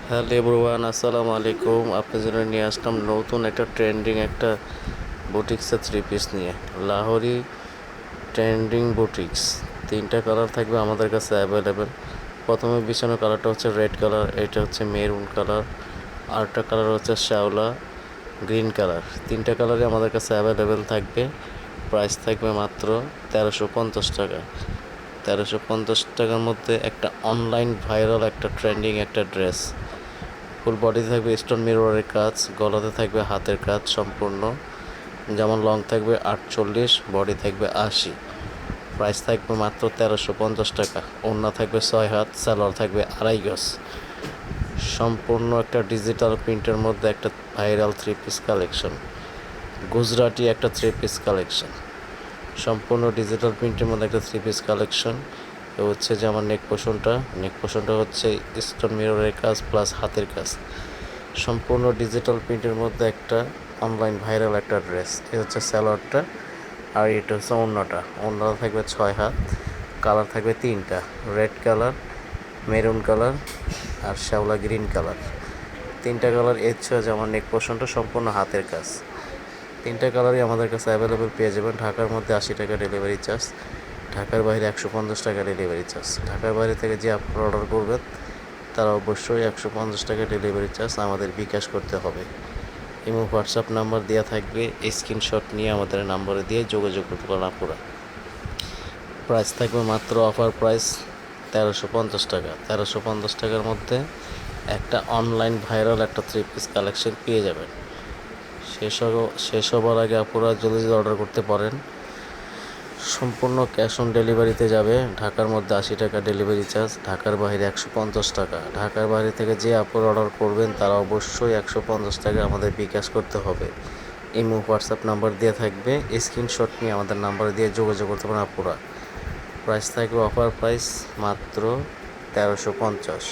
Hello everyone, আসসালামু আলাইকুম। আপনার জন্য নিয়ে আসলাম নতুন একটা ট্রেন্ডিং একটা বুটিক্সের থ্রি পিস নিয়ে। লাহোরি ট্রেন্ডিং বুটিক্স, তিনটা কালার থাকবে আমাদের কাছে অ্যাভেলেবেল। প্রথমে বিছানো কালারটা হচ্ছে রেড কালার, এটা হচ্ছে মেরুন কালার, আরেকটা কালার হচ্ছে শ্যাওলা গ্রিন কালার। তিনটা কালারই আমাদের কাছে অ্যাভেলেবেল থাকবে। প্রাইস থাকবে মাত্র 1350 টাকা। 1350 টাকার মধ্যে একটা অনলাইন ভাইরাল একটা ট্রেন্ডিং একটা ড্রেস। ফুল বডিতে থাকবে স্টোন মিররের কাজ, গলাতে থাকবে হাতের কাজ সম্পূর্ণ। যেমন লং থাকবে 48, বডি থাকবে 80। প্রাইস থাকবে মাত্র 1350 টাকা। ওড়না থাকবে 6 হাত, সালোয়ার থাকবে 2.5 গজ। সম্পূর্ণ একটা ডিজিটাল প্রিন্টের মধ্যে একটা viral three piece collection, Gujarati একটা থ্রি পিস কালেকশন। সম্পূর্ণ ডিজিটাল প্রিন্টের মধ্যে একটা থ্রি পিস কালেকশন। এ হচ্ছে যে আমার নেক পোষণটা হচ্ছে স্টোন মিররের কাজ প্লাস হাতের কাজ। সম্পূর্ণ ডিজিটাল প্রিন্টের মধ্যে একটা অনলাইন ভাইরাল একটা ড্রেস। এ হচ্ছে স্যালোয়ারটা, আর এটা হচ্ছে ওড়নাটা থাকবে 6 হাত। কালার থাকবে তিনটা, রেড কালার, মেরুন কালার আর শ্যাওলা গ্রিন কালার। তিনটা কালার। এর হচ্ছে যে আমার নেক পোষণটা সম্পূর্ণ হাতের কাজ। তিনটা কালারই আমাদের কাছে অ্যাভেলেবেল পেয়ে যাবেন। ঢাকার মধ্যে 80 টাকা ডেলিভারি চার্জ, ঢাকার বাইরে 150 টাকা ডেলিভারি চার্জ। ঢাকার বাইরে থেকে যে আপনারা অর্ডার করবেন তারা অবশ্যই 150 টাকা ডেলিভারি চার্জ আমাদের বিকাশ করতে হবে। ইমো হোয়াটসঅ্যাপ নাম্বার দেওয়া থাকবে, স্ক্রিনশট নিয়ে আমাদের নাম্বারে দিয়ে যোগাযোগ করতে পারেন আপনারা। প্রাইস থাকবে মাত্র অফার প্রাইস 1350 টাকা। 1350 টাকার মধ্যে একটা অনলাইন ভাইরাল একটা থ্রি পিস কালেকশন পেয়ে যাবেন। শেষ হবার আগে আপনারা জলদি অর্ডার করতে পারেন। সম্পূর্ণ ক্যাশ অন ডেলিভারিতে যাবে। ঢাকার মধ্যে 80 টাকা ডেলিভারি চার্জ, ঢাকার বাইরে 150 টাকা। ঢাকার বাইরে থেকে যে আপনারা অর্ডার করবেন তারা অবশ্যই 150 টাকা আমাদের বিকাশ করতে হবে। ইমো হোয়াটসঅ্যাপ নাম্বার দেওয়া থাকবে, স্ক্রিনশট নিয়ে আমাদের নাম্বারে দিয়ে যোগাযোগ করতে পারেন আপনারা। প্রাইস থাকবে অফার প্রাইস মাত্র 1350।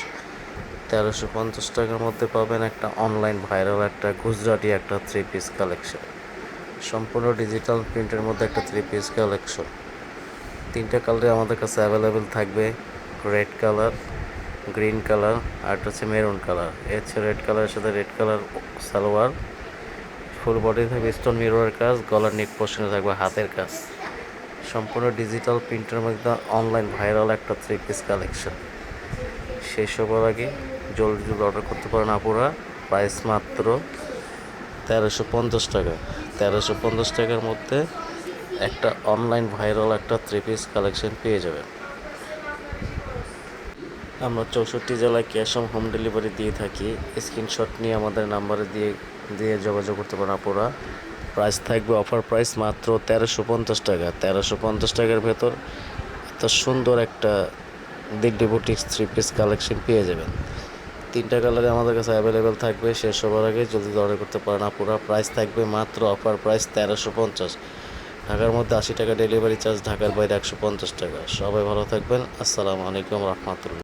1350 টাকার মধ্যে পাবেন একটা অনলাইন ভাইরাল একটা গুজরাটি একটা থ্রি পিস কালেকশন। সম্পূর্ণ ডিজিটাল প্রিন্টের মধ্যে একটা থ্রি পিস কালেকশন। তিনটা কালারে আমাদের কাছে অ্যাভেলেবেল থাকবে, রেড কালার, গ্রিন কালার আর একটা হচ্ছে মেরুন কালার। এ হচ্ছে রেড কালারের সাথে red colour salwar. Full body থাকবে স্টোন মিররের কাজ, গলার নেক পোর্শনে থাকবে হাতের কাজ। সম্পূর্ণ ডিজিটাল প্রিন্টের মধ্যে অনলাইন ভাইরাল একটা থ্রি পিস কালেকশন। শেষ হবার আগে জলদি অর্ডার করতে পারেন আপুরা। প্রাইস মাত্র 1350 টাকা। 1350 টাকার মধ্যে একটা অনলাইন ভাইরাল একটা থ্রি পিস কালেকশন পেয়ে যাবেন। আমরা 64 জেলায় ক্যাশ অন হোম ডেলিভারি দিয়ে থাকি। স্ক্রিনশট নিয়ে আমাদের নাম্বারে দিয়ে যোগাযোগ করতে পারেন আপুরা। প্রাইস থাকবে অফার প্রাইস মাত্র 1350 টাকা। 1350 টাকার ভেতর এত সুন্দর একটা Delhi boutiques three piece collection পেয়ে যাবেন। তিনটা কালারে আমাদের কাছে অ্যাভেলেবেল থাকবে। শেষ হবার আগে জলদি অর্ডার করতে পারেন আপুরা। প্রাইস থাকবে মাত্র অফার প্রাইস 1350। ঢাকার মধ্যে 80 টাকা ডেলিভারি চার্জ, ঢাকার বাইরে 150 টাকা। সবাই ভালো থাকবেন। আসসালামু আলাইকুম রহমতুল্লাহ।